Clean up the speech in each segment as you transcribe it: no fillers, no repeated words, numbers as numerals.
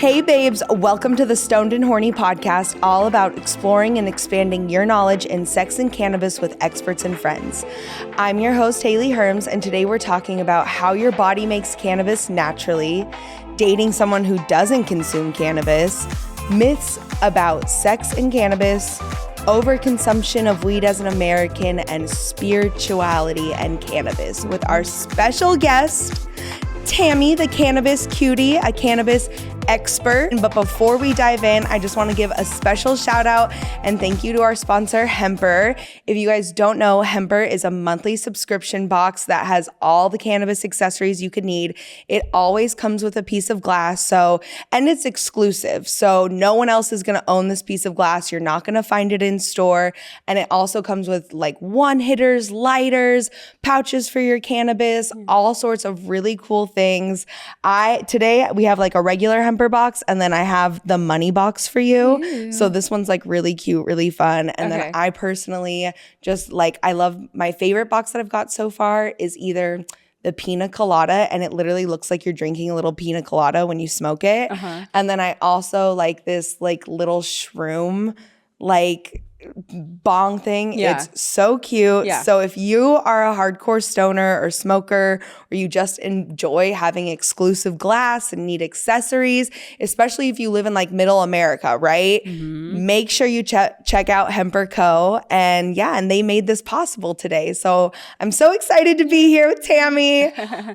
Hey babes, welcome to the Stoned and Horny podcast, all about exploring and expanding your knowledge in sex and cannabis with experts and friends. I'm your host, Hayley Herms, and today we're talking about how your body makes cannabis naturally, dating someone who doesn't consume cannabis, myths about sex and cannabis, overconsumption of weed as an American, and spirituality and cannabis with our special guest, Tammy, the Cannabis Cutie, a cannabis expert. But before we dive in, I just want to give a special shout out and thank you to our sponsor, Hemper. If you guys don't know, Hemper is a monthly subscription box that has all the cannabis accessories you could need. It always comes with a piece of glass, and it's exclusive. So no one else is going to own this piece of glass. You're not going to find it in store. And it also comes with like one hitters, lighters, pouches for your cannabis, all sorts of really cool things. Today we have like a regular Hemper box, and then I have the money box for you. Ooh. So this one's like really cute, really fun. And then I personally just I love, my favorite box that I've got so far is either the pina colada, and it literally looks like you're drinking a little pina colada when you smoke it. And then I also like this little shroom bong thing. Yeah. It's so cute. Yeah. So if you are a hardcore stoner or smoker, or you just enjoy having exclusive glass and need accessories, especially if you live in middle America, right? Mm-hmm. Make sure you check out Hemper Co. And they made this possible today. So I'm so excited to be here with Tammy.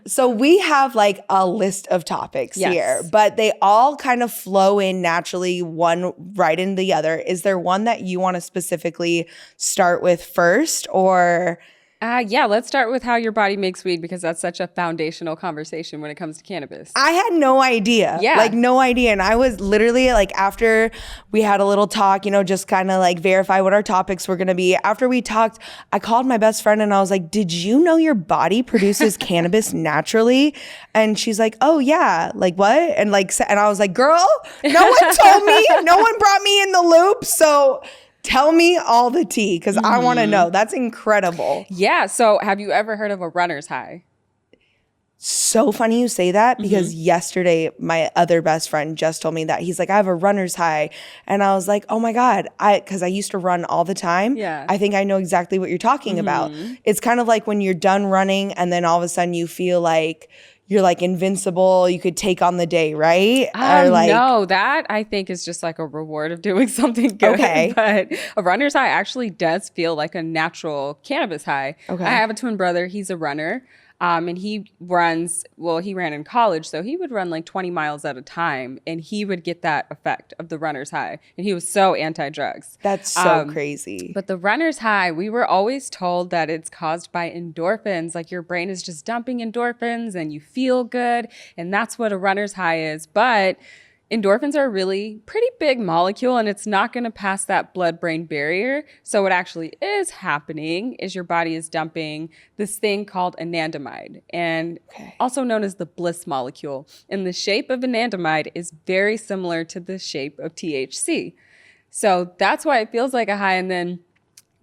So we have a list of topics here, but they all kind of flow in naturally, one right into the other. Is there one that you want to specifically start with first, or? Let's start with how your body makes weed, because that's such a foundational conversation when it comes to cannabis. I had no idea. No idea. And I was literally after we had a little talk, just kind of verify what our topics were going to be. After we talked, I called my best friend and I was like, did you know your body produces cannabis naturally? And she's like, oh yeah. What? And and I was like, girl, no one told me. No one brought me in the loop. So tell me all the tea, because I want to know. That's incredible. Yeah. So have you ever heard of a runner's high? So funny you say that, because yesterday my other best friend just told me that. He's like, I have a runner's high. And I was like, oh my God, because I used to run all the time. Yeah. I think I know exactly what you're talking about. It's kind of like when you're done running and then all of a sudden you feel like you're invincible, you could take on the day, right? No, that I think is just a reward of doing something good. Okay. But a runner's high actually does feel like a natural cannabis high. Okay. I have a twin brother, he's a runner. And he runs, he ran in college, so he would run 20 miles at a time, and he would get that effect of the runner's high. And he was so anti-drugs. That's so crazy. But the runner's high, we were always told that it's caused by endorphins. Your brain is just dumping endorphins and you feel good. And that's what a runner's high is. But endorphins are a really pretty big molecule, and it's not going to pass that blood-brain barrier. So what actually is happening is your body is dumping this thing called anandamide, and also known as the bliss molecule. And the shape of anandamide is very similar to the shape of THC. So that's why it feels like a high. And then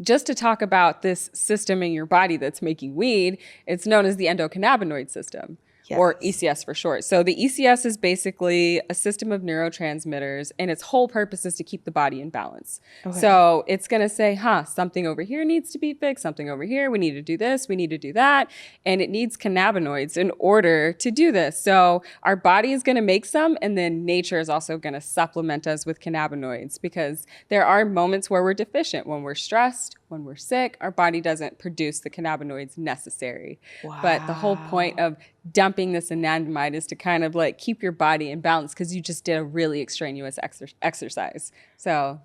just to talk about this system in your body that's making weed, it's known as the endocannabinoid system. Yes. Or ECS for short. So the ECS is basically a system of neurotransmitters, and its whole purpose is to keep the body in balance. Okay. So it's going to say, something over here needs to be fixed, something over here, we need to do this, we need to do that. And it needs cannabinoids in order to do this. So our body is going to make some, and then nature is also going to supplement us with cannabinoids, because there are moments where we're deficient. When we're stressed, when we're sick, our body doesn't produce the cannabinoids necessary. Wow. But the whole point of dumping this anandamide is to kind of keep your body in balance, because you just did a really extraneous exercise. So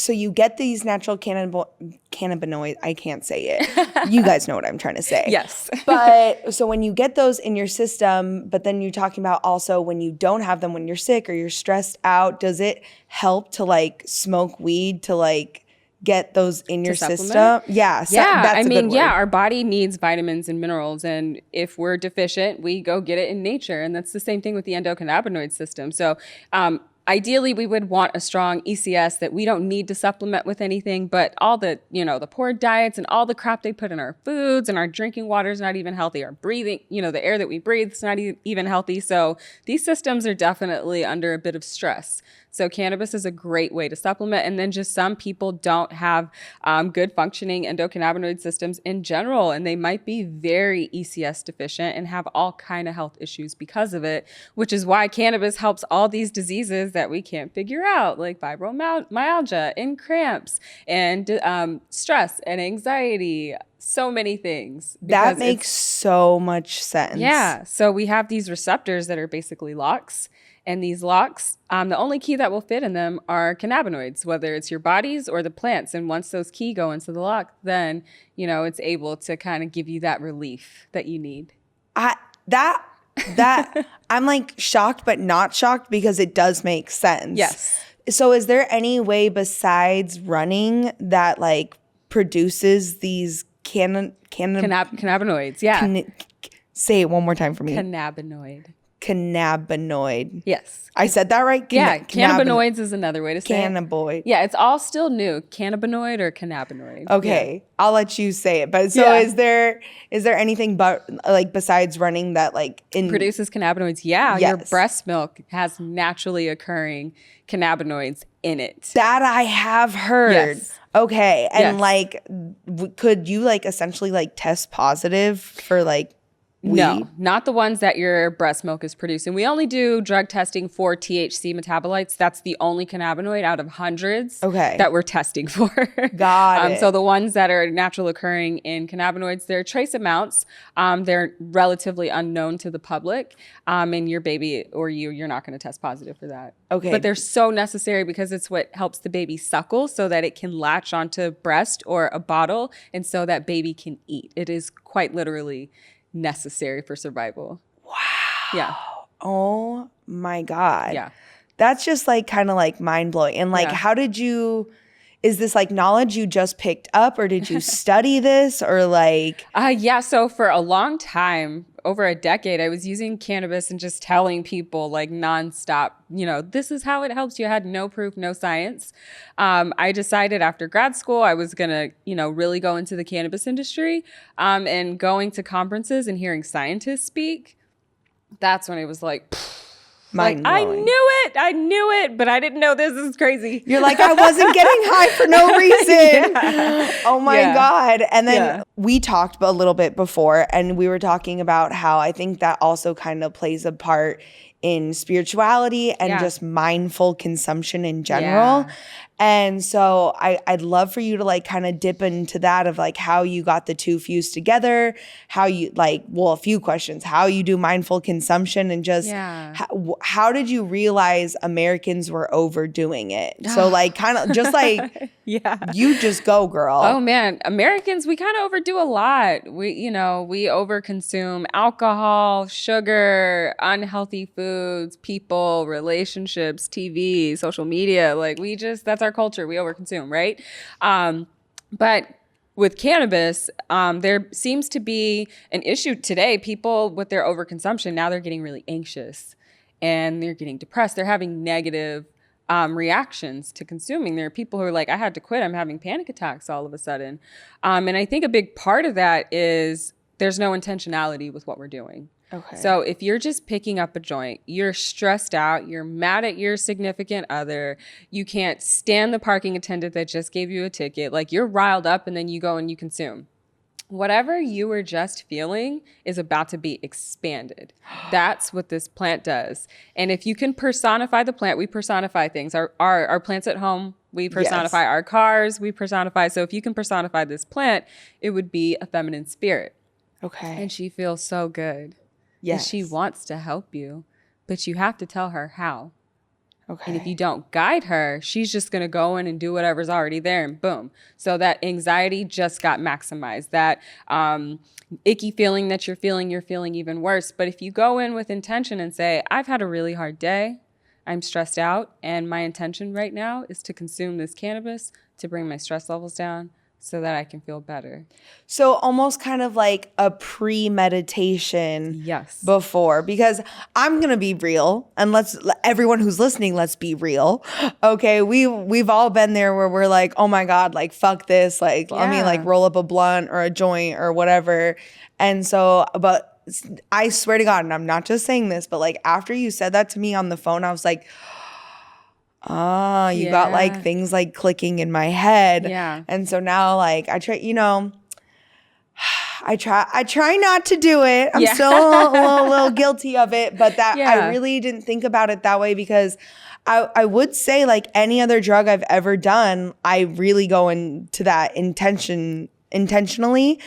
you get these natural cannabinoids. I can't say it. You guys know what I'm trying to say. Yes. But so when you get those in your system, but then you're talking about also when you don't have them, when you're sick or you're stressed out, does it help to smoke weed to get those in your system? Yeah. Our body needs vitamins and minerals. And if we're deficient, we go get it in nature. And that's the same thing with the endocannabinoid system. So Ideally, we would want a strong ECS that we don't need to supplement with anything, but all the, the poor diets and all the crap they put in our foods and our drinking water is not even healthy. Our breathing, the air that we breathe is not even healthy. So these systems are definitely under a bit of stress. So cannabis is a great way to supplement. And then just some people don't have good functioning endocannabinoid systems in general, and they might be very ECS deficient and have all kind of health issues because of it, which is why cannabis helps all these diseases that we can't figure out, like fibromyalgia and cramps and stress and anxiety. So many things. That makes so much sense. Yeah. So we have these receptors that are basically locks. And these locks, the only key that will fit in them are cannabinoids, whether it's your bodies or the plants. And once those key go into the lock, then, it's able to kind of give you that relief that you need. That I'm like shocked, but not shocked because it does make sense. Yes. So is there any way besides running that like produces these cannabinoids? Yeah. Say it one more time for me. Cannabinoid. Yes. I said that right? Cannabinoids is another way to say Cannabinoid. it. Yeah, it's all still new. Cannabinoid or cannabinoid. Okay. Yeah. I'll let you say it. But so is there anything but like besides running that like produces cannabinoids? Yeah. Yes. Your breast milk has naturally occurring cannabinoids in it. That I have heard. Yes. Okay. And like could you like essentially like test positive for like No, not the ones that your breast milk is producing. We only do drug testing for THC metabolites. That's the only cannabinoid out of hundreds that we're testing for. Got it. So the ones that are natural occurring in cannabinoids, they're trace amounts. They're relatively unknown to the public. And your baby or you're not going to test positive for that. Okay. But they're so necessary because it's what helps the baby suckle so that it can latch onto breast or a bottle and so that baby can eat. It is quite literally necessary for survival. Wow. Yeah. Oh my God. Yeah. That's just like kind of like mind blowing. And like, how did you, is this like knowledge you just picked up or did you study this or like? Yeah. So for a long time, over a decade, I was using cannabis and just telling people like nonstop, this is how it helps you. I had no proof, no science. I decided after grad school, I was going to, really go into the cannabis industry and going to conferences and hearing scientists speak. That's when it was like, I knew it, but I didn't know this is crazy. You're like, I wasn't getting high for no reason. Oh my God. And then we talked a little bit before and we were talking about how I think that also kind of plays a part in spirituality and just mindful consumption in general. Yeah. And so I'd love for you to like kind of dip into that of like how you got the two fused together, how you like, a few questions, how you do mindful consumption and just how did you realize Americans were overdoing it? So like kind of just like, you just go girl. Oh man, Americans, we kind of overdo a lot. We overconsume alcohol, sugar, unhealthy foods, people, relationships, TV, social media. Like that's our culture. We overconsume, right? But with cannabis, there seems to be an issue today. People with their overconsumption, now they're getting really anxious and they're getting depressed. They're having negative reactions to consuming. There are people who are like, I had to quit. I'm having panic attacks all of a sudden. And I think a big part of that is there's no intentionality with what we're doing. Okay. So if you're just picking up a joint, you're stressed out, you're mad at your significant other, you can't stand the parking attendant that just gave you a ticket, like you're riled up and then you go and you consume. Whatever you were just feeling is about to be expanded. That's what this plant does. And if you can personify the plant, we personify things. Our plants at home, we personify our cars, we personify. So if you can personify this plant, it would be a feminine spirit. Okay. And she feels so good. Yes. And she wants to help you, but you have to tell her how. Okay. And if you don't guide her, she's just going to go in and do whatever's already there and boom. So that anxiety just got maximized. That icky feeling that you're feeling even worse. But if you go in with intention and say, I've had a really hard day, I'm stressed out, and my intention right now is to consume this cannabis to bring my stress levels down so that I can feel better. So almost kind of like a pre-meditation Yes. before, because I'm going to be real, and everyone who's listening, let's be real. Okay. We've all been there where we're like, oh my God, like fuck this. Like, let me like roll up a blunt or a joint or whatever. And so, but I swear to God, and I'm not just saying this, but like after you said that to me on the phone, I was like, you got like things like clicking in my head. Yeah. And so now like I try, I try not to do it. I'm still a little guilty of it, but I really didn't think about it that way, because I would say like any other drug I've ever done, I really go into that intentionally.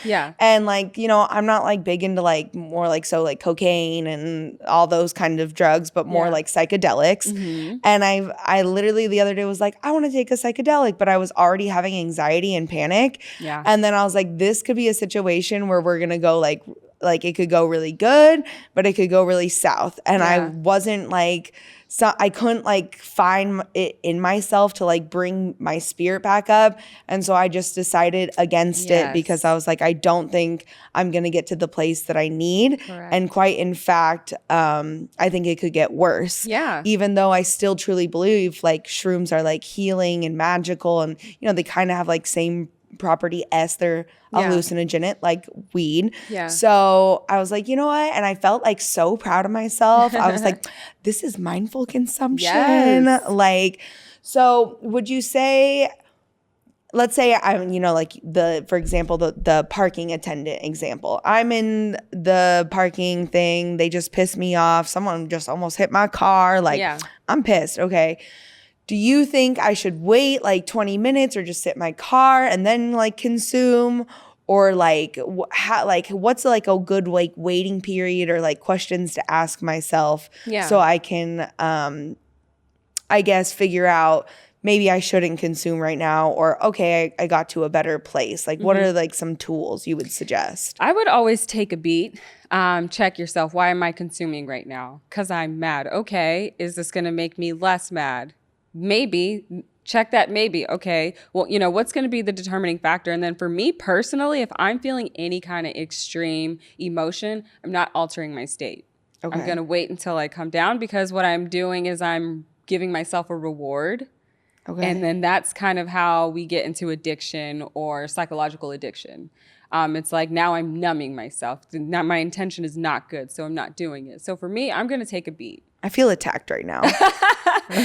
Yeah. And like, I'm not like big into like more like cocaine and all those kind of drugs, but more like psychedelics. Mm-hmm. And I literally the other day was like, I want to take a psychedelic, but I was already having anxiety and panic. Yeah. And then I was like, this could be a situation where we're going to go like it could go really good, but it could go really south. And I wasn't like, so I couldn't like find it in myself to like bring my spirit back up. And so I just decided against it, because I was like, I don't think I'm going to get to the place that I need. Correct. And quite in fact, I think it could get worse. Yeah. Even though I still truly believe like shrooms are like healing and magical, and, they kind of have like same property as they're hallucinogenic, like weed. Yeah. So I was like, you know what? And I felt like so proud of myself. I was like, this is mindful consumption. Yes. Like, so would you say, let's say I'm, like for example, the parking attendant example. I'm in the parking thing. They just pissed me off. Someone just almost hit my car. Like, I'm pissed. Okay. Do you think I should wait like 20 minutes or just sit in my car and then like consume? Or like, what's like a good like waiting period or like questions to ask myself so I can, I guess, figure out maybe I shouldn't consume right now, or okay, I got to a better place. Like, what are like some tools you would suggest? I would always take a beat. Check yourself. Why am I consuming right now? Because I'm mad. Okay, is this going to make me less mad? Maybe. Check that maybe. Okay, well, what's going to be the determining factor? And then for me personally, if I'm feeling any kind of extreme emotion, I'm not altering my state. Okay. I'm going to wait until I come down, because what I'm doing is I'm giving myself a reward. Okay. And then that's kind of how we get into addiction or psychological addiction. It's like now I'm numbing myself. Now my intention is not good, so I'm not doing it. So for me, I'm going to take a beat. I feel attacked right now.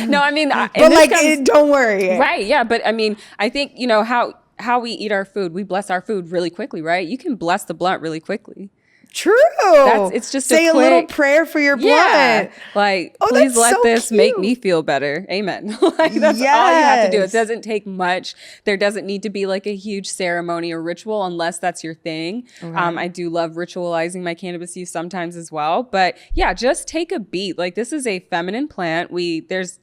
No, I mean, but like, don't worry. Right. Yeah. But I mean, I think, how we eat our food, we bless our food really quickly, right? You can bless the blunt really quickly. True. It's just say a little prayer for your blunt. Like, please let this make me feel better. Amen. Like, that's all you have to do. It doesn't take much. There doesn't need to be like a huge ceremony or ritual unless that's your thing. Okay. I do love ritualizing my cannabis use sometimes as well. But yeah, just take a beat. Like, this is a feminine plant. There's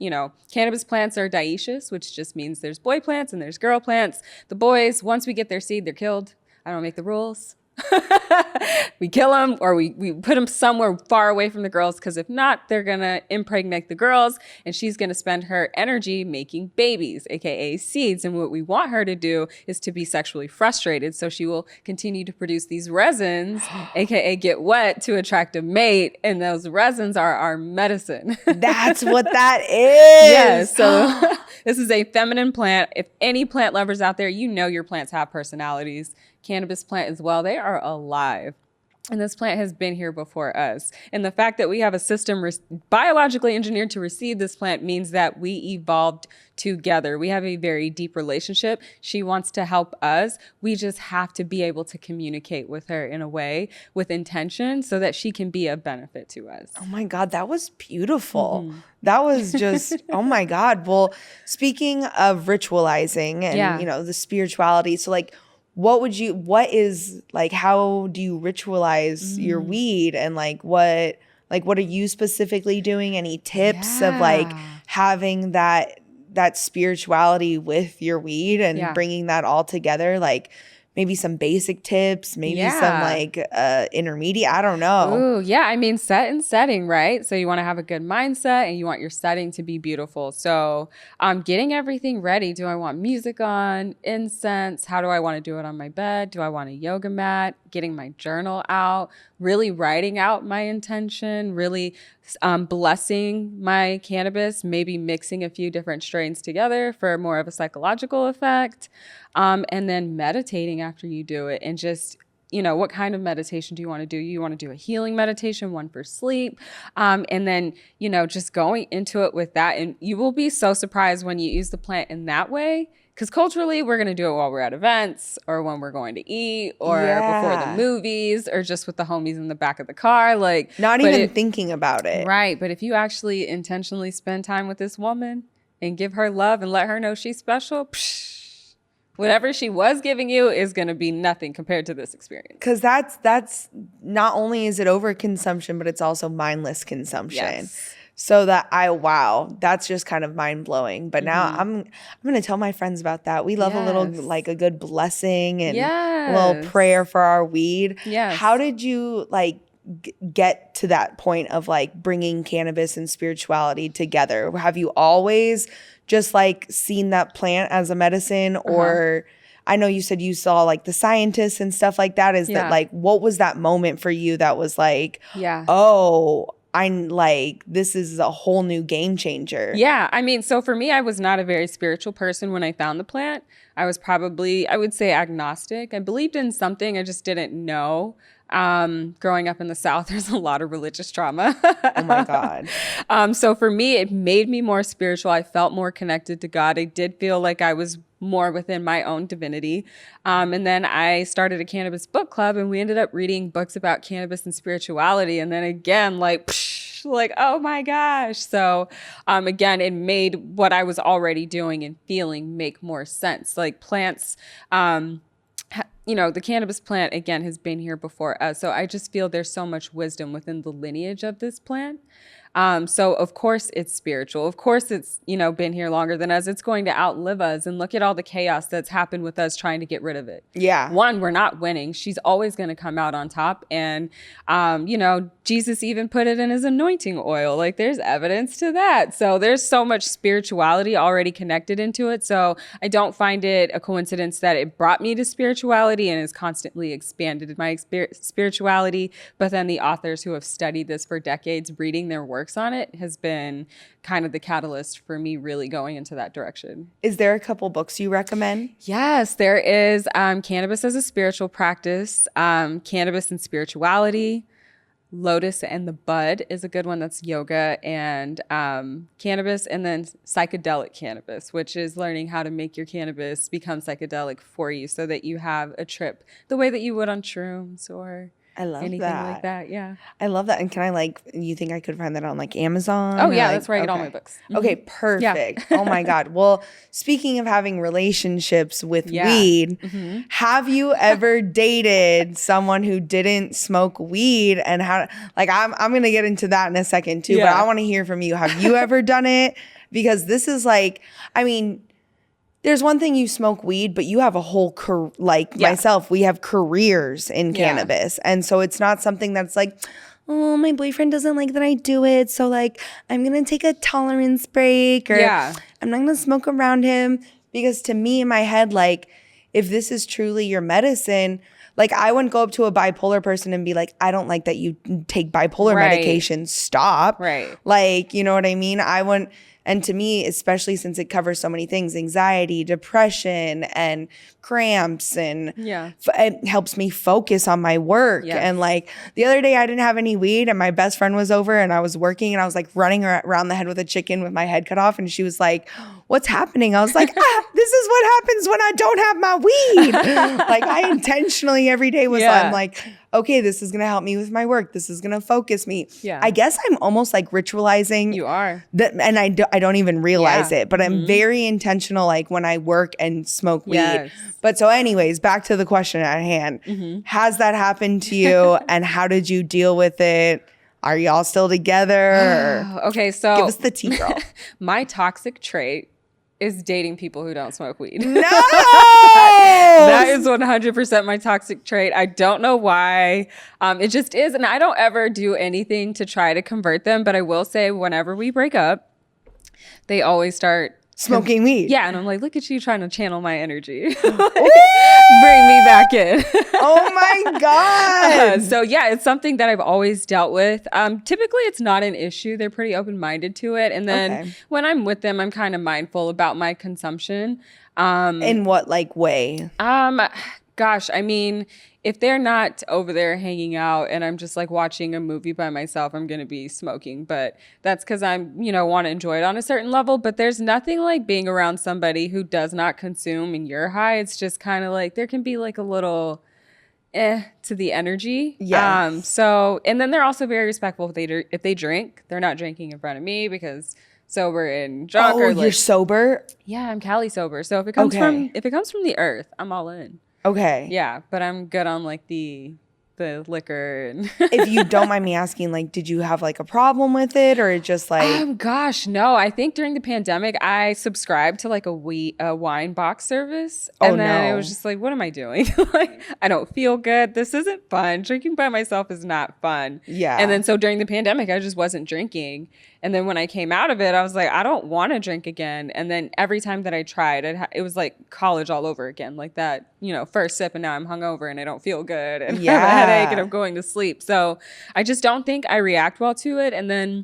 cannabis plants are dioecious, which just means there's boy plants and there's girl plants. The boys, once we get their seed, they're killed. I don't make the rules. We kill them, or we put them somewhere far away from the girls, because if not, they're going to impregnate the girls, and she's going to spend her energy making babies, aka seeds. And what we want her to do is to be sexually frustrated, so she will continue to produce these resins, aka get wet, to attract a mate, and those resins are our medicine. That's what that is. Yes. So this is a feminine plant. If any plant lovers out there, your plants have personalities. Cannabis plant as well. They are alive. And this plant has been here before us. And the fact that we have a system biologically engineered to receive this plant means that we evolved together. We have a very deep relationship. She wants to help us. We just have to be able to communicate with her in a way with intention so that she can be of benefit to us. Oh my God, that was beautiful. Mm-hmm. That was just, oh my God. Well, speaking of ritualizing and, the spirituality, so like, how do you ritualize your weed, and what are you specifically doing? Any tips of like having that spirituality with your weed and bringing that all together? Like maybe some basic tips, maybe some Yeah. like intermediate, I don't know. Ooh, yeah. I mean, set and setting, right? So you want to have a good mindset and you want your setting to be beautiful. So getting everything ready. Do I want music on, incense? How do I want to do it on my bed? Do I want a yoga mat? Getting my journal out, really writing out my intention, really blessing my cannabis, maybe mixing a few different strains together for more of a psychological effect, and then meditating after you do it. And just, what kind of meditation do you want to do? You want to do a healing meditation, one for sleep, and then, just going into it with that. And you will be so surprised when you use the plant in that way. Because culturally, we're going to do it while we're at events or when we're going to eat or before the movies or just with the homies in the back of the car. Like, not even thinking about it. Right. But if you actually intentionally spend time with this woman and give her love and let her know she's special, whatever she was giving you is going to be nothing compared to this experience. Because that's not only is it overconsumption, but it's also mindless consumption. Yes. So that's just kind of mind blowing. But now I'm going to tell my friends about that. We love a little, like a good blessing and a little prayer for our weed. Yes. How did you like get to that point of like bringing cannabis and spirituality together? Have you always just like seen that plant as a medicine, or I know you said you saw like the scientists and stuff like that. Is that like, what was that moment for you that was like, oh, I'm like, this is a whole new game changer? Yeah. I mean, so for me, I was not a very spiritual person when I found the plant. I was probably, I would say, agnostic. I believed in something. I just didn't know. Growing up in the South, there's a lot of religious trauma. Oh my God. So for me, it made me more spiritual. I felt more connected to God. I did feel like I was more within my own divinity. And then I started a cannabis book club and we ended up reading books about cannabis and spirituality. And then again, like, oh my gosh. So again, it made what I was already doing and feeling make more sense. Like plants, the cannabis plant, again, has been here before us. So I just feel there's so much wisdom within the lineage of this plant. So of course it's spiritual. Of course it's, been here longer than us. It's going to outlive us. And look at all the chaos that's happened with us trying to get rid of it. Yeah. One, we're not winning. She's always going to come out on top. And, Jesus even put it in his anointing oil. Like there's evidence to that. So there's so much spirituality already connected into it. So I don't find it a coincidence that it brought me to spirituality and has constantly expanded my spirituality. But then the authors who have studied this for decades, reading their works on it, has been kind of the catalyst for me really going into that direction. Is there a couple books you recommend? Yes, there is Cannabis as a Spiritual Practice, Cannabis and Spirituality. Lotus and the Bud is a good one. That's yoga and cannabis, and then psychedelic cannabis, which is learning how to make your cannabis become psychedelic for you so that you have a trip the way that you would on shrooms or I love anything that. like that. Yeah. I love that. And can I you think I could find that on like Amazon? Oh yeah, like, that's where I get all my books. Mm-hmm. Okay, perfect. Yeah. Oh my God. Well, speaking of having relationships with weed, have you ever dated someone who didn't smoke weed, and how, like, I'm going to get into that in a second too, but I want to hear from you. Have you ever done it? Because this is like, I mean, there's one thing you smoke weed, but you have a whole myself, we have careers in cannabis. And so it's not something that's like, oh, my boyfriend doesn't like that I do it, so like I'm going to take a tolerance break, or I'm not going to smoke around him. Because to me in my head, like, if this is truly your medicine, like I wouldn't go up to a bipolar person and be like, I don't like that you take bipolar medication. Stop. Right. Like, you know what I mean? I wouldn't. And to me, especially since it covers so many things, anxiety, depression, and cramps, and it helps me focus on my work. Yes. And like the other day I didn't have any weed and my best friend was over and I was working and I was like running around the head with a chicken with my head cut off. And she was like, what's happening? I was like, this is what happens when I don't have my weed. Like I intentionally every day was I'm like, okay, this is going to help me with my work. This is going to focus me. Yeah. I guess I'm almost like ritualizing. You are. That, and I don't even realize it, but I'm very intentional like when I work and smoke weed. But so anyways, back to the question at hand. Has that happened to you and how did you deal with it? Are y'all still together? Okay, so give us the tea, girl. My toxic trait is dating people who don't smoke weed. No! That is 100% my toxic trait. I don't know why. It just is. And I don't ever do anything to try to convert them. But I will say whenever we break up, they always start smoking weed. Yeah. And I'm like, look at you trying to channel my energy. Like, bring me back in. Oh my God. So yeah, it's something that I've always dealt with. Typically it's not an issue. They're pretty open-minded to it. And then when I'm with them, I'm kind of mindful about my consumption. In what like way? Gosh, I mean, if they're not over there hanging out and I'm just like watching a movie by myself, I'm going to be smoking. But that's because I'm, want to enjoy it on a certain level. But there's nothing like being around somebody who does not consume and you're high. It's just kind of like there can be like a little to the energy. Yes. So, and then they're also very respectful if they drink. They're not drinking in front of me because sober and drunk. Oh, you're sober? Yeah, I'm Cali sober. So if it comes from the earth, I'm all in. Okay. Yeah, but I'm good on like the liquor. And if you don't mind me asking, like, did you have like a problem with it or just like? Gosh, no. I think during the pandemic, I subscribed to like a wine box service. And then it was just like, what am I doing? Like, I don't feel good. This isn't fun. Drinking by myself is not fun. Yeah. And then so during the pandemic, I just wasn't drinking. And then when I came out of it, I was like, I don't want to drink again. And then every time that I tried, it was like college all over again. Like that, first sip and now I'm hungover and I don't feel good and I have a headache and I'm going to sleep. So I just don't think I react well to it. And then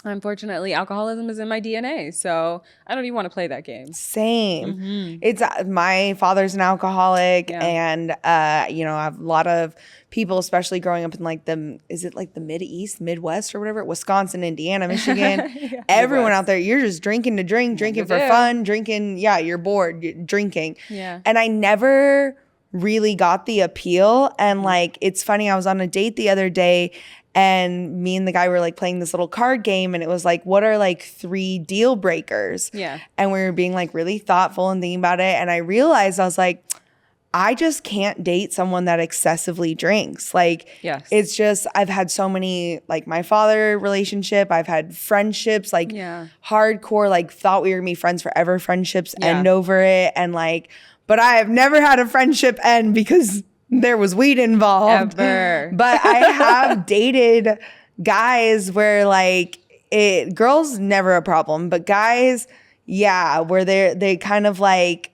unfortunately, alcoholism is in my DNA. So I don't even want to play that game. Same. Mm-hmm. It's my father's an alcoholic and, I have a lot of people, especially growing up in like is it like the Midwest or whatever? Wisconsin, Indiana, Michigan. Everyone out there, you're just drinking to drinking for fun, drinking. Yeah, you're bored, you're drinking. Yeah. And I never really got the appeal. And like, it's funny, I was on a date the other day and me and the guy were like playing this little card game and it was like, what are like 3 deal breakers? Yeah. And we were being like really thoughtful and thinking about it. And I realized, I was like, I just can't date someone that excessively drinks. Like, it's just, I've had so many, like my father relationship, I've had friendships, like hardcore, like thought we were gonna be friends forever friendships end over it. And like, but I have never had a friendship end because there was weed involved. Ever. But I have dated guys where like girls never a problem, but guys, where they kind of like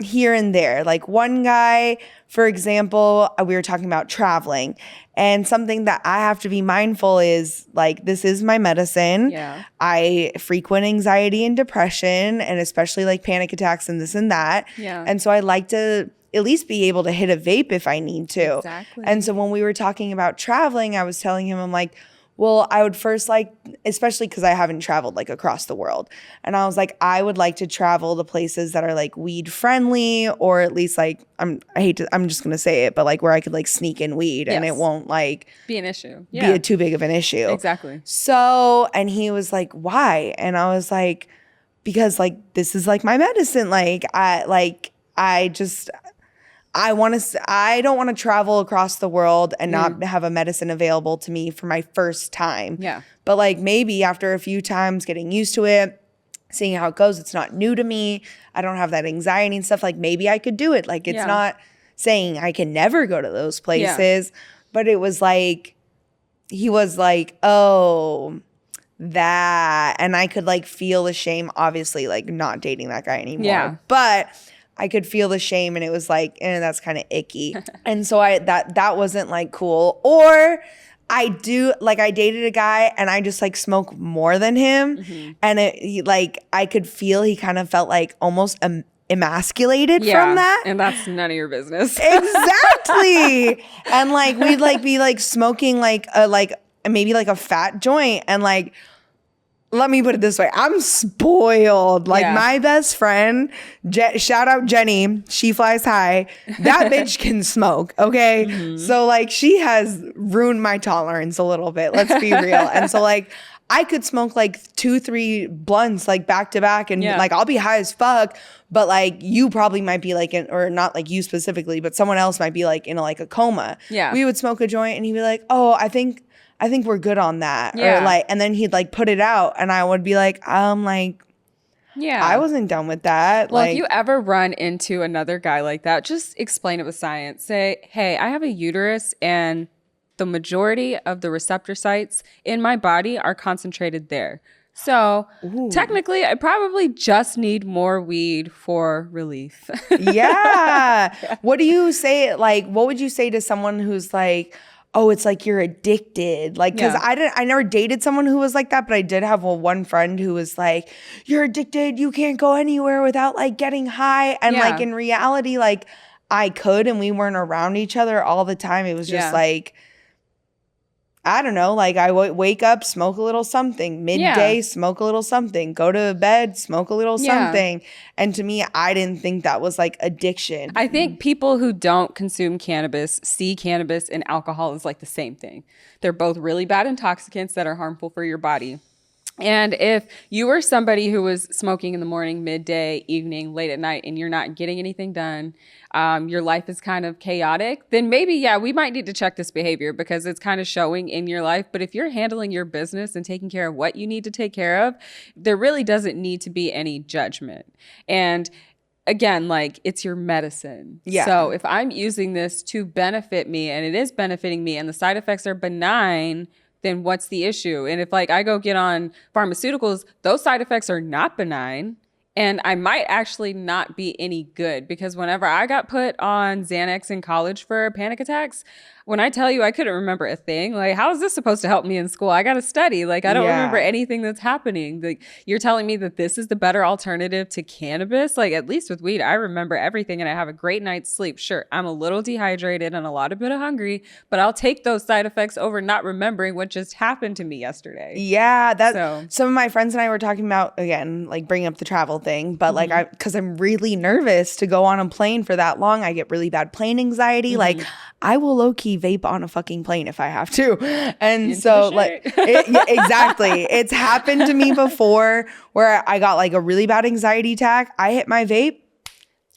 here and there. Like one guy, for example, we were talking about traveling and something that I have to be mindful is like, this is my medicine. Yeah. I frequent anxiety and depression and especially like panic attacks and this and that. Yeah. And so I like to at least be able to hit a vape if I need to. Exactly. And so when we were talking about traveling, I was telling him, I'm like, well, I would first like, especially because I haven't traveled like across the world. And I was like, I would like to travel to places that are like weed friendly or at least like, I'm just going to say it, but like where I could like sneak in weed and it won't like be an issue. Be too big of an issue. Exactly. So, and he was like, why? And I was like, because like, this is like my medicine. Like, I don't want to travel across the world and not have a medicine available to me for my first time. Yeah. But like maybe after a few times getting used to it, seeing how it goes, it's not new to me. I don't have that anxiety and stuff. Like maybe I could do it. Like it's not saying I can never go to those places, but it was like, he was like, oh, that. And I could like feel the shame, obviously like not dating that guy anymore. Yeah. But I could feel the shame and it was like, that's kind of icky. And so that wasn't like cool. Or I dated a guy and I just like smoke more than him. Mm-hmm. And I could feel he kind of felt like almost emasculated from that. And that's none of your business. Exactly. And like, we'd like be like smoking maybe like a fat joint and like, let me put it this way. I'm spoiled. Like my best friend, shout out Jenny. She flies high. That bitch can smoke. Okay. Mm-hmm. So like she has ruined my tolerance a little bit. Let's be real. And so like I could smoke like 2-3 blunts like back to back and like I'll be high as fuck. But like you probably might be like or not like you specifically, but someone else might be like in like a coma. Yeah. We would smoke a joint and he'd be like, oh, I think we're good on that. Yeah. Or like, and then he'd like put it out and I would be like, Yeah. I wasn't done with that. Well, like, if you ever run into another guy like that, just explain it with science. Say, hey, I have a uterus and the majority of the receptor sites in my body are concentrated there. So technically, I probably just need more weed for relief. yeah. What do you say? Like, what would you say to someone who's like, oh, it's like you're addicted? Like, because I never dated someone who was like that, but I did have one friend who was like, you're addicted. You can't go anywhere without like getting high. And like in reality, like I could, and we weren't around each other all the time. It was just like, I don't know, like I wake up, smoke a little something, midday, smoke a little something, go to bed, smoke a little something. And to me, I didn't think that was like addiction. I think people who don't consume cannabis see cannabis and alcohol as like the same thing. They're both really bad intoxicants that are harmful for your body. And if you were somebody who was smoking in the morning, midday, evening, late at night, and you're not getting anything done, your life is kind of chaotic, then maybe, we might need to check this behavior because it's kind of showing in your life. But if you're handling your business and taking care of what you need to take care of, there really doesn't need to be any judgment. And again, like it's your medicine. Yeah. So if I'm using this to benefit me and it is benefiting me and the side effects are benign, then what's the issue? And if like I go get on pharmaceuticals, those side effects are not benign. And I might actually not be any good because whenever I got put on Xanax in college for panic attacks, when I tell you I couldn't remember a thing, like how is this supposed to help me in school? I got to study. Like I don't remember anything that's happening. Like you're telling me that this is the better alternative to cannabis? Like at least with weed, I remember everything and I have a great night's sleep. Sure, I'm a little dehydrated and a lot of bit of hungry, but I'll take those side effects over not remembering what just happened to me yesterday. Yeah, some of my friends and I were talking about, again, like bringing up the travel thing, but like because I'm really nervous to go on a plane for that long. I get really bad plane anxiety. Like I will low-key vape on a fucking plane if I have to. And so like exactly. It's happened to me before where I got like a really bad anxiety attack. I hit my vape.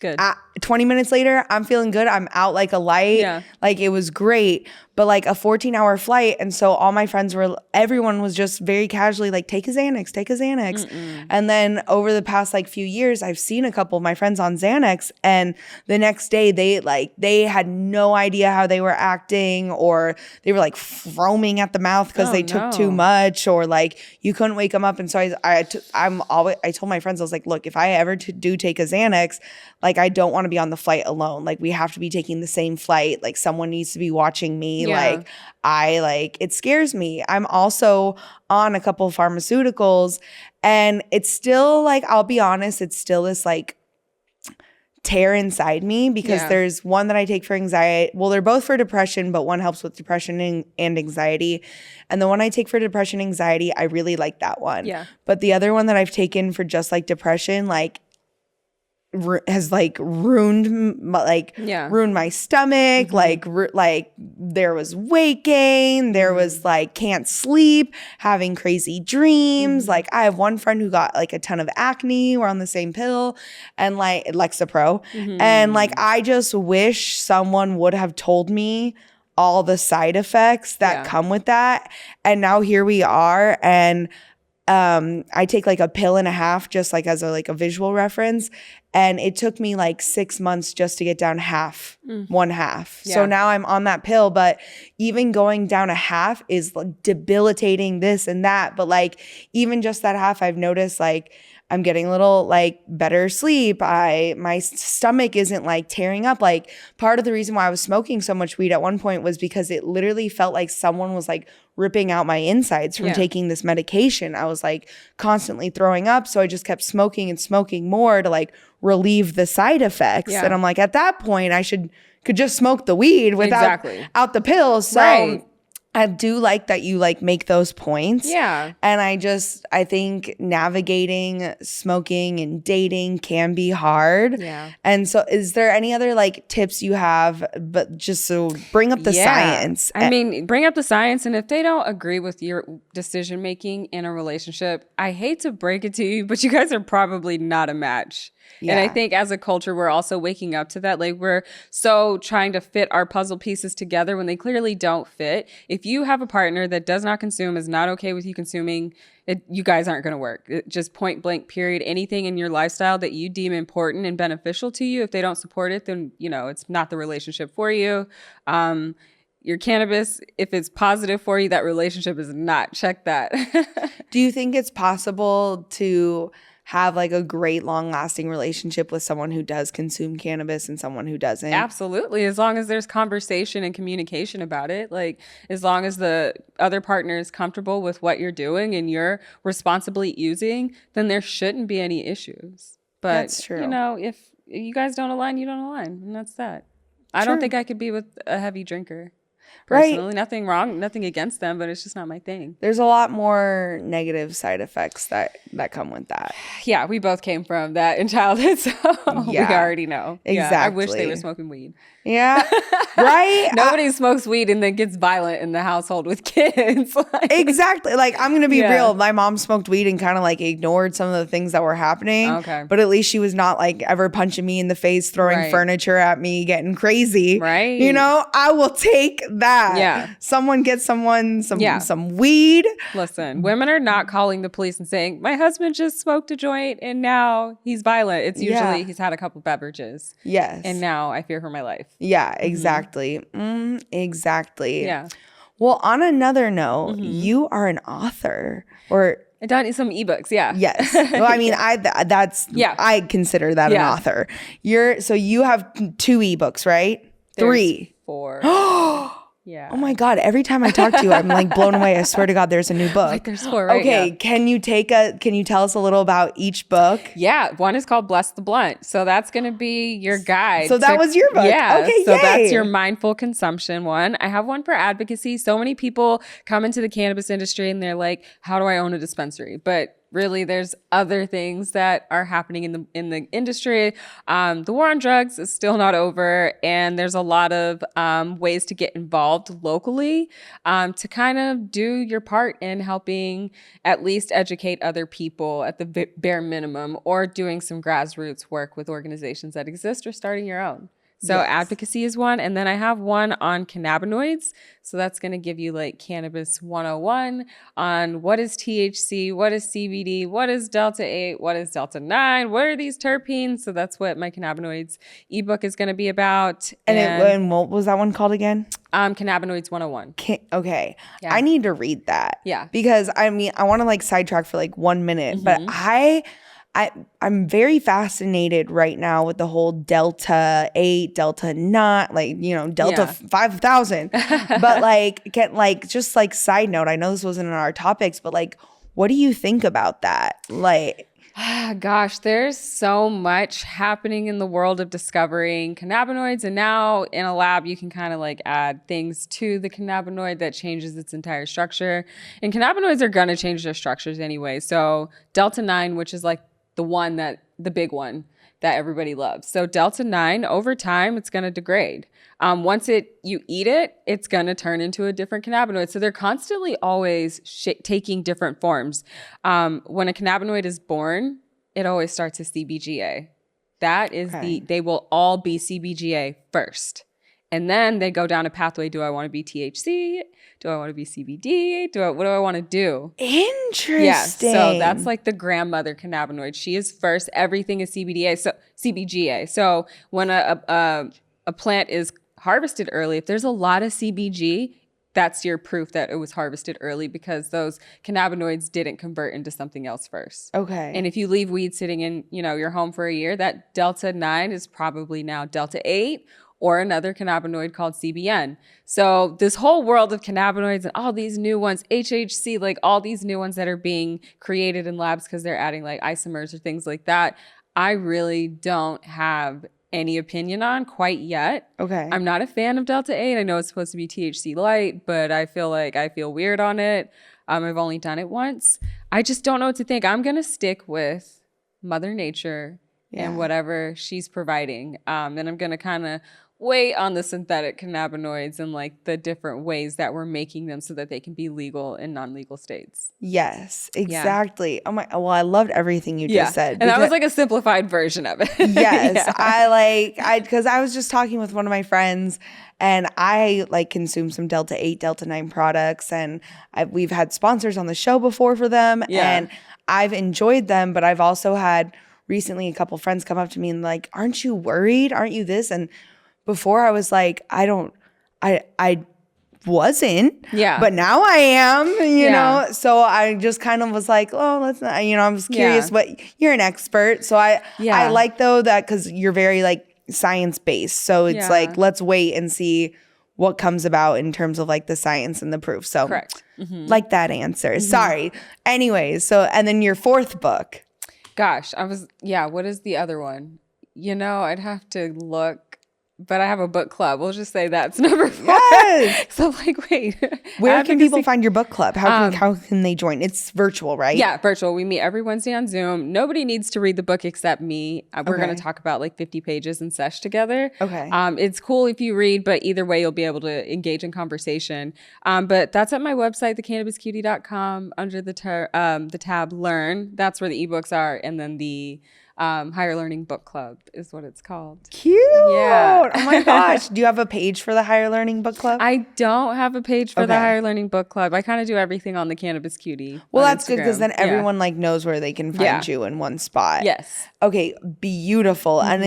Good. 20 minutes later, I'm feeling good. I'm out like a light. Yeah. Like it was great. But like a 14-hour flight. And so all my friends everyone was just very casually like, take a Xanax, take a Xanax. And then over the past like few years, I've seen a couple of my friends on Xanax. And the next day they had no idea how they were acting, or they were like foaming at the mouth because they took too much, or like you couldn't wake them up. And so I told my friends, I was like, look, if I ever do take a Xanax, like I don't want to be on the flight alone. Like we have to be taking the same flight. Like someone needs to be watching me. Like it scares me. I'm also on a couple of pharmaceuticals, and it's still like, I'll be honest, it's still this like tear inside me because there's one that I take for anxiety. Well, they're both for depression, but one helps with depression and anxiety. And the one I take for depression, anxiety, I really like that one. Yeah. But the other one that I've taken for just like depression, like has like ruined my stomach. Like there was weight gain, there was like can't sleep, having crazy dreams. Like I have one friend who got like a ton of acne. We're on the same pill, and like Lexapro. And like I just wish someone would have told me all the side effects that come with that. And now here we are, and I take like a pill and a half just like as a visual reference. And it took me like 6 months just to get down one half. Yeah. So now I'm on that pill, but even going down a half is like debilitating this and that. But like even just that half, I've noticed like I'm getting a little like better sleep. My stomach isn't like tearing up. Like part of the reason why I was smoking so much weed at one point was because it literally felt like someone was like ripping out my insides from taking this medication. I was like constantly throwing up. So I just kept smoking and smoking more to like relieve the side effects. And I'm like, at that point I could just smoke the weed without out the pills. So I do like that you like make those points. Yeah. And I think navigating smoking and dating can be hard. Yeah. And so is there any other like tips you have, but just so bring up the science? I mean, bring up the science. And if they don't agree with your decision making in a relationship, I hate to break it to you, but you guys are probably not a match. Yeah. And I think as a culture, we're also waking up to that. Like we're so trying to fit our puzzle pieces together when they clearly don't fit. If you have a partner that does not consume, is not okay with you consuming, you guys aren't going to work. Just point blank, period. Anything in your lifestyle that you deem important and beneficial to you, if they don't support it, then, it's not the relationship for you. Your cannabis, if it's positive for you, that relationship is not. Check that. Do you think it's possible to have like a great long-lasting relationship with someone who does consume cannabis and someone who doesn't? Absolutely. As long as there's conversation and communication about it, like as long as the other partner is comfortable with what you're doing and you're responsibly using, then there shouldn't be any issues. But that's true. If you guys don't align, you don't align, and that's that. I don't think I could be with a heavy drinker. Personally, right. Nothing wrong, nothing against them, but it's just not my thing. There's a lot more negative side effects that come with that. Yeah, we both came from that in childhood, so we already know. Exactly. Yeah, I wish they were smoking weed. Yeah, right? Nobody smokes weed and then gets violent in the household with kids. Exactly. Like, I'm going to be real. My mom smoked weed and kind of like ignored some of the things that were happening. Okay. But at least she was not like ever punching me in the face, throwing furniture at me, getting crazy. Right. I will take that. Yeah. Someone gets some weed. Listen, women are not calling the police and saying, my husband just smoked a joint and now he's violent. It's usually he's had a couple beverages. Yes. And now I fear for my life. Yeah, exactly. Exactly. Yeah. Well, on another note, you are an author, or I've done some ebooks. Yeah. Yes. Well, I mean, I consider that an author. So you have 2 ebooks, right? There's 3. 4. Yeah. Oh my God. Every time I talk to you, I'm like blown away. I swear to God, there's a new book. Like there's 4, right? Okay. Yeah. Can you tell us a little about each book? Yeah. One is called Bless the Blunt. So that's going to be your guide. So that was your book. Yeah. Okay. So that's your mindful consumption one. I have one for advocacy. So many people come into the cannabis industry and they're like, how do I own a dispensary? But really, there's other things that are happening in the industry. The war on drugs is still not over, and there's a lot of ways to get involved locally to kind of do your part in helping at least educate other people at the bare minimum, or doing some grassroots work with organizations that exist or starting your own. So advocacy is one. And then I have one on cannabinoids. So that's going to give you like Cannabis 101 on what is THC, what is CBD, what is Delta 8, what is Delta 9, what are these terpenes? So that's what my cannabinoids ebook is going to be about. And what was that one called again? Cannabinoids 101. Okay. Yeah. I need to read that. Yeah. Because I mean, I want to like sidetrack for like 1 minute, but I'm very fascinated right now with the whole Delta 8, Delta 9, like, Delta 5,000. But just side note, I know this wasn't in our topics, but like, what do you think about that? Like, gosh, there's so much happening in the world of discovering cannabinoids. And now in a lab, you can kind of like add things to the cannabinoid that changes its entire structure. And cannabinoids are going to change their structures anyway. So Delta 9, which is like the big one that everybody loves. So Delta 9, over time, it's going to degrade. Once you eat it, it's going to turn into a different cannabinoid. So they're constantly always taking different forms. When a cannabinoid is born, it always starts as CBGA. That is they will all be CBGA first. And then they go down a pathway. Do I want to be THC? Do I want to be CBD? What do I want to do? Interesting. Yeah. So that's like the grandmother cannabinoid. She is first. Everything is CBGA. So when a plant is harvested early, if there's a lot of CBG, that's your proof that it was harvested early, because those cannabinoids didn't convert into something else first. Okay. And if you leave weed sitting in, your home for a year, that Delta 9 is probably now Delta 8 or another cannabinoid called CBN. So this whole world of cannabinoids and all these new ones, HHC, like all these new ones that are being created in labs because they're adding like isomers or things like that, I really don't have any opinion on quite yet. Okay. I'm not a fan of Delta 8. I know it's supposed to be THC light, but I feel weird on it. I've only done it once. I just don't know what to think. I'm going to stick with Mother Nature and whatever she's providing. And I'm going to kind of weight on the synthetic cannabinoids and like the different ways that we're making them so that they can be legal in non-legal states. Yes, exactly. Oh my, well, I loved everything you just said. And that was like a simplified version of it. Yes. Because I was just talking with one of my friends and I like consume some Delta 8, Delta 9 products, and we've had sponsors on the show before for them and I've enjoyed them, but I've also had recently a couple friends come up to me and like, aren't you worried? Aren't you this? And before I was like, I wasn't, but now I am, you know? So I just kind of was like, oh, let's not, you know, I was curious, but you're an expert. So I like though that, cause you're very like science-based. So it's like, let's wait and see what comes about in terms of like the science and the proof. So correct. Like that answer. Sorry. Anyways. So, and then your fourth book. Gosh, what is the other one? You know, I'd have to look. But I have a book club. We'll just say that's number 4. Yes. So I'm like, wait. Where can people find your book club? How can they join? It's virtual, right? Yeah, virtual. We meet every Wednesday on Zoom. Nobody needs to read the book except me. We're going to talk about like 50 pages and sesh together. Okay. It's cool if you read, but either way, you'll be able to engage in conversation. But that's at my website, thecannabiscutie.com, under the tab Learn. That's where the ebooks are. And then the Higher Learning Book Club is what it's called. Cute. Yeah. Oh my gosh. Do you have a page for the Higher Learning Book Club? I don't have a page for the Higher Learning Book Club. I kind of do everything on the Cannabis Cutie. Well, that's good because then everyone like knows where they can find you in one spot. Yes. Okay. Beautiful. And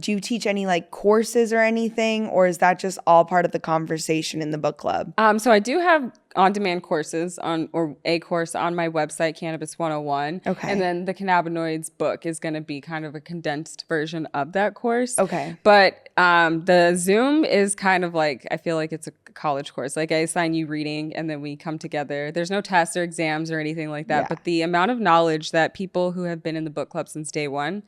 do you teach any like courses or anything, or is that just all part of the conversation in the book club? So I do have on-demand courses or a course on my website, Cannabis 101. Okay. And then the cannabinoids book is going to be kind of a condensed version of that course. Okay. But the Zoom is kind of like, I feel like it's a college course. Like I assign you reading and then we come together. There's no tests or exams or anything like that. Yeah. But the amount of knowledge that people who have been in the book club since day one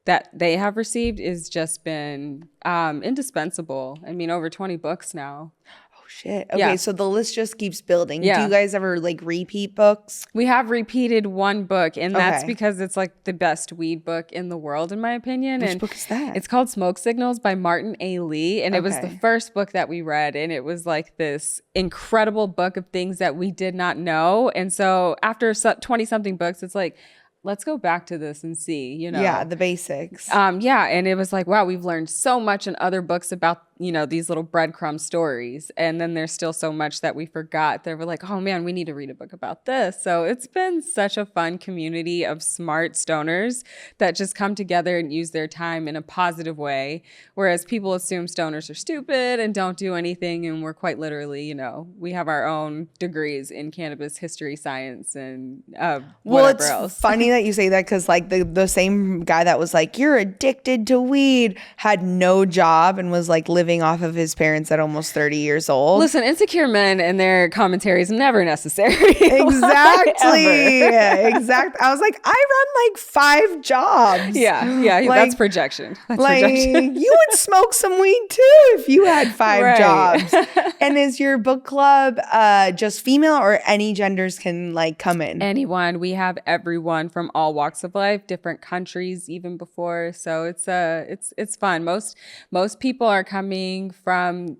that they have received is just been indispensable. I mean, over 20 books now. Shit. Okay, so the list just keeps building. Yeah. Do you guys ever like repeat books? We have repeated one book, and that's because it's like the best weed book in the world, in my opinion. Which book is that? It's called Smoke Signals by Martin A. Lee, and it was the first book that we read, and it was like this incredible book of things that we did not know. And so after 20-something books, it's like, let's go back to this and see, you know. Yeah, the basics. And it was like, wow, we've learned so much in other books about, you know, these little breadcrumb stories. And then there's still so much that we forgot that we're like, oh man, we need to read a book about this. So it's been such a fun community of smart stoners that just come together and use their time in a positive way. Whereas people assume stoners are stupid and don't do anything. And we're quite literally, you know, we have our own degrees in cannabis history, science, and whatever else. Funny that you say that because like the same guy that was like, you're addicted to weed, had no job and was like living off of his parents at almost 30 years old. Listen, insecure men and their commentary is never necessary. Exactly. Exactly. I was like, I run like 5 jobs. Yeah. Like, that's projection. You would smoke some weed too if you had 5 jobs. And is your book club just female, or any genders can like come in? Anyone. We have everyone from all walks of life, different countries even before. So it's fun. Most people are coming from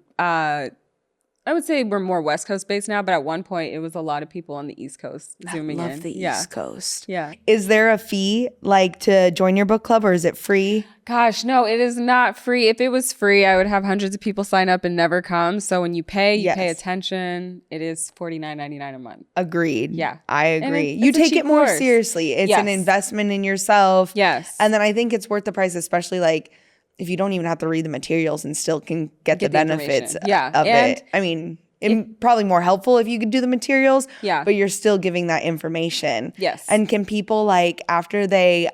I would say we're more West Coast based now, but at one point it was a lot of people on the East Coast zooming in. I love the East Coast. Yeah. Is there a fee like to join your book club, or is it free? Gosh, no, it is not free. If it was free, I would have hundreds of people sign up and never come. So when you pay attention. It is $49.99 a month. Agreed. Yeah. I agree. You take it more seriously. It's an investment in yourself. Yes. And then I think it's worth the price, especially like if you don't even have to read the materials and still can get the benefits of it. I mean, probably more helpful if you could do the materials, but you're still giving that information. Yes. And can people like, after they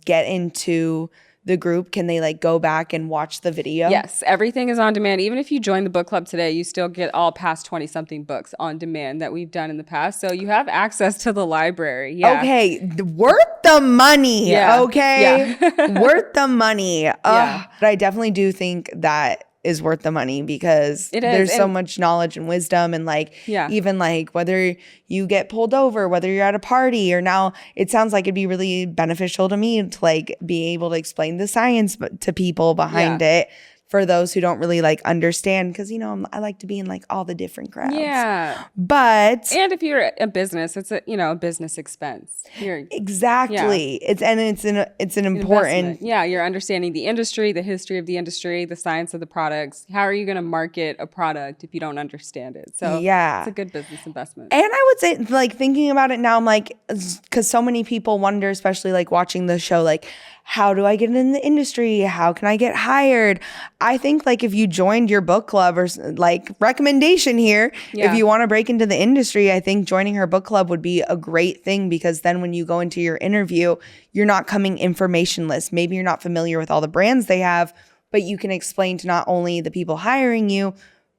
get into the group, can they like go back and watch the video? Yes, everything is on demand. Even if you join the book club today, you still get all past 20-something books on demand that we've done in the past. So you have access to the library. Yeah. Okay, worth the money. Yeah. Okay, worth the money. But I definitely do think that is worth the money because there's so much knowledge and wisdom, and like even like whether you get pulled over, whether you're at a party, or now it sounds like it'd be really beneficial to me to like be able to explain the science to people behind it. for those who don't really like understand, because, you know, I like to be in like all the different crowds. Yeah. But and if you're a business, it's a, you know, a business expense. exactly. It's an important. Investment. Yeah, you're understanding the industry, the history of the industry, the science of the products. How are you going to market a product if you don't understand it? So yeah, it's a good business investment. And I would say, like, thinking about it now, I'm like, because so many people wonder, especially like watching the show, like, how do I get in the industry? How can I get hired? I think like if you joined your book club, or like, recommendation here, if you want to break into the industry, I think joining her book club would be a great thing, because then when you go into your interview, you're not coming informationless. Maybe you're not familiar with all the brands they have, but you can explain to not only the people hiring you,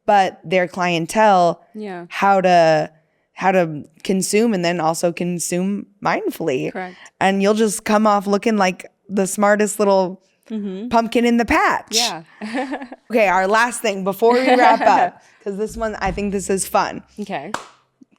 but their clientele, how to consume, and then also consume mindfully. Correct. And you'll just come off looking like the smartest little pumpkin in the patch. Yeah. Okay, our last thing before we wrap up, because this one, I think this is fun. Okay.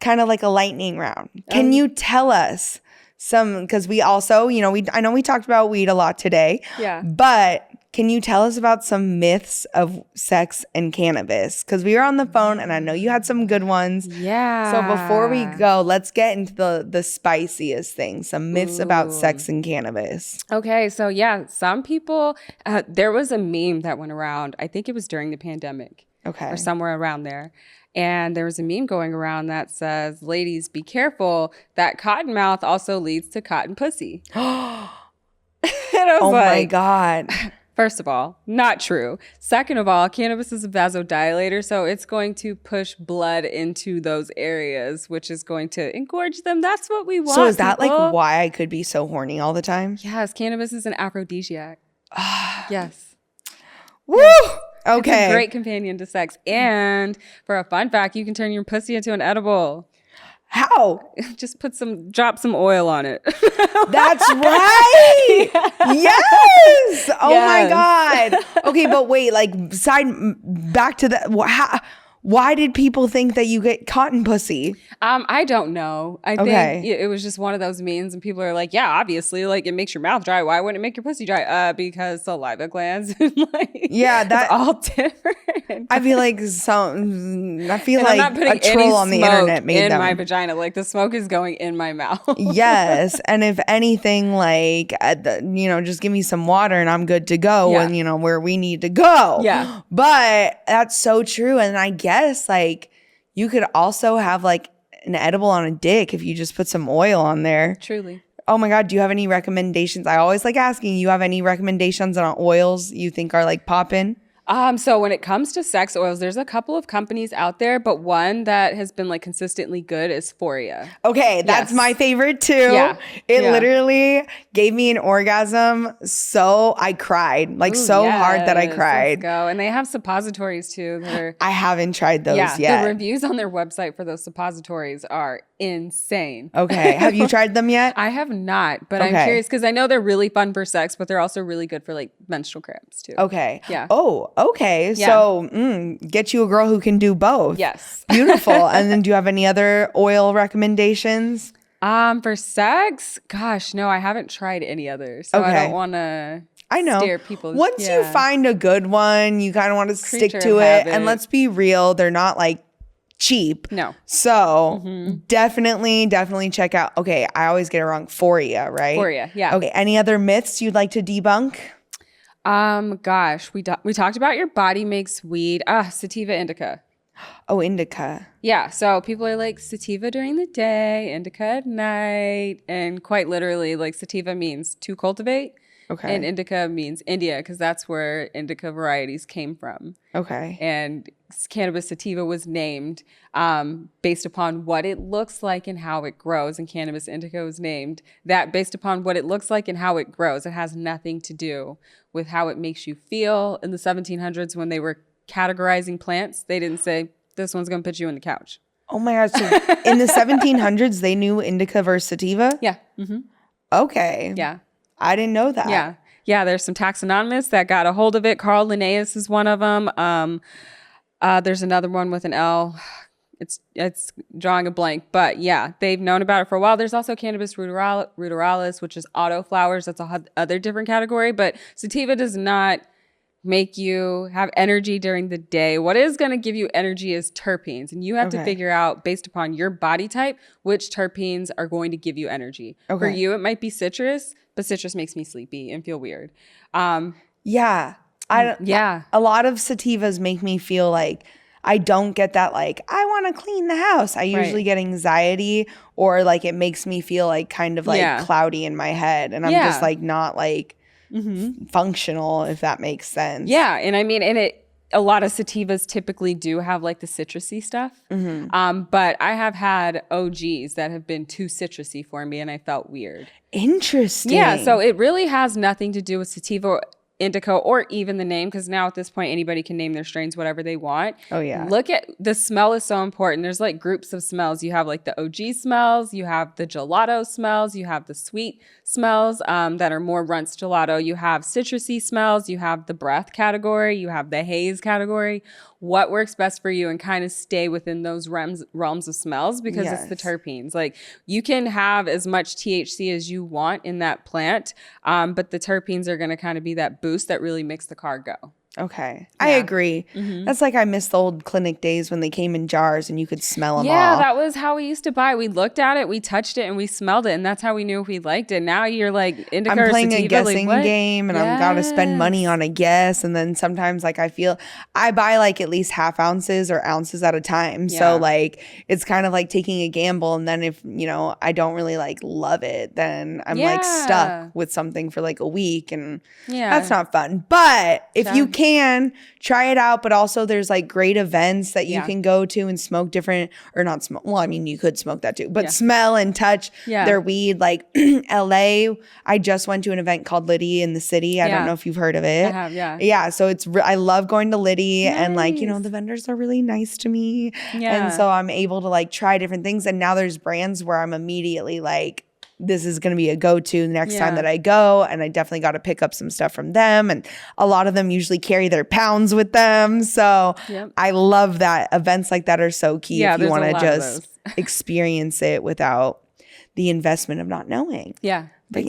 Kind of like a lightning round. Can you tell us some, because we also, you know, I know we talked about weed a lot today. Yeah. But can you tell us about some myths of sex and cannabis? Because we were on the phone and I know you had some good ones. Yeah. So before we go, let's get into the spiciest things, some myths about sex and cannabis. Okay. So yeah, some people, there was a meme that went around. I think it was during the pandemic. Okay. Or somewhere around there. And there was a meme going around that says, ladies, be careful. That cotton mouth also leads to cotton pussy. And I was oh like, my God. First of all, not true. Second of all, cannabis is a vasodilator, so it's going to push blood into those areas, which is going to engorge them. That's what we want. So is that like why I could be so horny all the time? Yes, cannabis is an aphrodisiac. Yes. Woo! Okay. It's a great companion to sex. And for a fun fact, you can turn your pussy into an edible. How? Just drop some oil on it. That's right. Yes. Oh my God. Okay, but wait, like back to that. Why did people think that you get cotton pussy? I don't know. I think it was just one of those memes, and people are like, yeah, obviously, like, it makes your mouth dry. Why wouldn't it make your pussy dry? Because saliva glands. That's all different. I feel like I'm not putting a troll on the internet made them. my vagina. Like, the smoke is going in my mouth. Yes, and if anything, like, just give me some water and I'm good to go, and where we need to go. Yeah, but that's so true, and I guess like you could also have like an edible on a dick if you just put some oil on there. Truly. Oh my God, do you have any recommendations? I always like asking, you have any recommendations on oils you think are like poppin'? So when it comes to sex oils, there's a couple of companies out there, but one that has been like consistently good is Foria. Okay, that's my favorite too. Yeah. It literally gave me an orgasm, so I cried, like hard that I cried. Let's go. And they have suppositories too that are I haven't tried those yet. The reviews on their website for those suppositories are insane. Okay, have you tried them yet? I have not, but I'm curious because I know they're really fun for sex, but they're also really good for like menstrual cramps too. Okay. Yeah. Oh, okay. Yeah. So get you a girl who can do both. Yes. Beautiful. And then do you have any other oil recommendations? For sex? Gosh, no, I haven't tried any others. So I don't want to steer people. Once you find a good one, you kind of want to stick to it. And let's be real, they're not like cheap. No. So definitely check out. Okay, I always get it wrong. Foria, right? Foria, yeah. Okay, any other myths you'd like to debunk? Gosh, we talked about your body makes weed. Sativa indica. Oh, indica. Yeah, so people are like sativa during the day, indica at night, and quite literally, like sativa means to cultivate. Okay. And indica means India, because that's where indica varieties came from. Okay. And cannabis sativa was named based upon what it looks like and how it grows. And cannabis indica was named that based upon what it looks like and how it grows. It has nothing to do with how it makes you feel. In the 1700s, when they were categorizing plants, they didn't say, this one's going to put you in the couch. Oh my God. So in the 1700s, they knew indica versus sativa? Yeah. Mm-hmm. Okay. Yeah. I didn't know that. Yeah. Yeah, there's some taxonomists that got a hold of it. Carl Linnaeus is one of them. There's another one with an L. It's drawing a blank. But yeah, they've known about it for a while. There's also cannabis ruderalis, which is auto flowers. That's a other different category. But sativa does not make you have energy during the day. What is going to give you energy is terpenes. And you have to figure out, based upon your body type, which terpenes are going to give you energy. For you, it might be citrus, but citrus makes me sleepy and feel weird. A lot of sativas make me feel like I don't get that, like, I want to clean the house. I usually get anxiety, or like it makes me feel like kind of like cloudy in my head. And I'm just like not like functional, if that makes sense. Yeah. And I mean, a lot of sativas typically do have like the citrusy stuff. But I have had OGs that have been too citrusy for me and I felt weird. Interesting. Yeah. So it really has nothing to do with sativa, indica, or even the name, because now at this point anybody can name their strains whatever they want. Oh yeah. Look at the smell is so important. There's like groups of smells. You have like the OG smells, you have the gelato smells, you have the sweet smells that are more runts gelato, you have citrusy smells, you have the breath category, you have the haze category. What works best for you, and kind of stay within those realms of smells, because it's the terpenes. Like, you can have as much THC as you want in that plant, but the terpenes are going to kind of be that boost that really makes the car go. Okay. I agree. That's like, I miss the old clinic days when they came in jars and you could smell them all. Yeah, that was how we used to buy. We looked at it, we touched it, and we smelled it, and that's how we knew if we liked it. Now you're like, indica I'm playing or sativa, a guessing game, and I've got to spend money on a guess. And then sometimes like I feel I buy like at least half ounces or ounces at a time. So like it's kind of like taking a gamble. And then if, you know, I don't really like love it, then I'm like stuck with something for like a week, and that's not fun. But if you can try it out, but also there's like great events that you can go to and smoke different, or not smoke. Well, I mean, you could smoke that too, but smell and touch their weed. Like LA, I just went to an event called Liddy in the city. I don't know if you've heard of it. I have, Yeah. So it's, I love going to Liddy, and like, you know, the vendors are really nice to me. And so I'm able to like try different things. And now there's brands where I'm immediately like, this is going to be a go-to the next time that I go. And I definitely got to pick up some stuff from them. And a lot of them usually carry their pounds with them. So I love that. Events like that are so key if you want to just experience it without the investment of not knowing. Yeah. But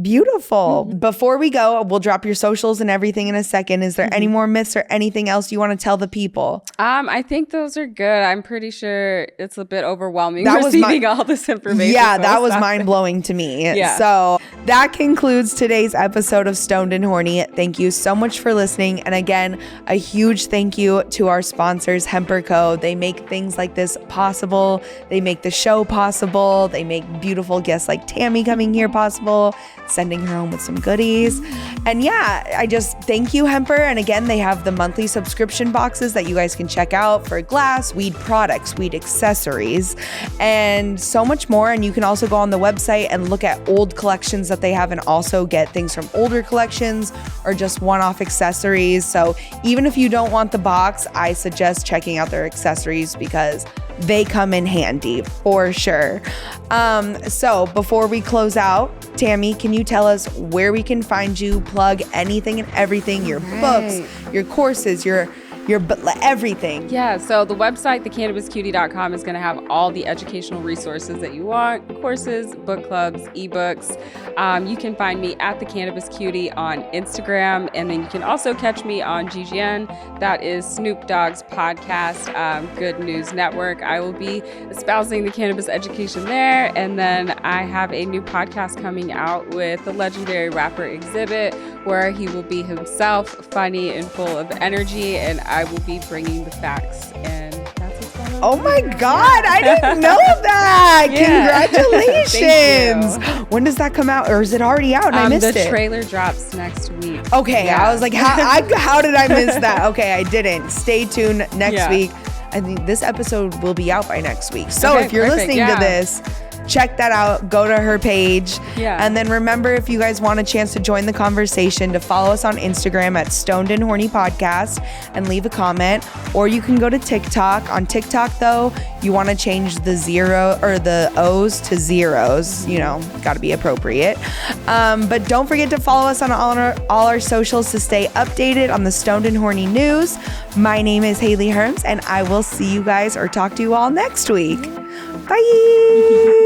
beautiful. Before we go, we'll drop your socials and everything in a second. Is there any more myths or anything else you want to tell the people? I think those are good. I'm pretty sure it's a bit overwhelming receiving all this information. Yeah, that was mind blowing to me. So that concludes today's episode of Stoned and Horny. Thank you so much for listening. And again, a huge thank you to our sponsors, Hemper Co. They make things like this possible. They make the show possible. They make beautiful guests like Tammy coming here possible, sending her home with some goodies. And I just thank you, Hemper. And again, they have the monthly subscription boxes that you guys can check out for glass, weed products, weed accessories, and so much more. And you can also go on the website and look at old collections that they have, and also get things from older collections or just one-off accessories. So even if you don't want the box, I suggest checking out their accessories, because they come in handy for sure. So before we close out, Tammy, can you tell us where we can find you, plug anything and everything, your books, your courses, your everything? Yeah, so the website, thecannabiscutie.com, is going to have all the educational resources that you want: courses, book clubs, ebooks. You can find me at the Cannabis Cutie on Instagram, and then you can also catch me on GGN. That is Snoop Dogg's podcast, Good News Network. I will be espousing the cannabis education there, and then I have a new podcast coming out with the legendary rapper Exhibit, where he will be himself, funny and full of energy, and I will be bringing the facts, and that's what's going on. Oh my God, I didn't know that. Congratulations. When does that come out, or is it already out and I missed it? The trailer drops next week. Okay, I was like, how did I miss that? Okay, I didn't. Stay tuned next week. I think this episode will be out by next week. So if you're listening to this, check that out. Go to her page. And then remember, if you guys want a chance to join the conversation, to follow us on Instagram at Stoned and Horny Podcast and leave a comment. Or you can go to TikTok. On TikTok, though, you want to change the zero or the O's to zeros. You know, got to be appropriate. But don't forget to follow us on all our socials to stay updated on the Stoned and Horny news. My name is Hayley Herms, and I will see you guys or talk to you all next week. Bye.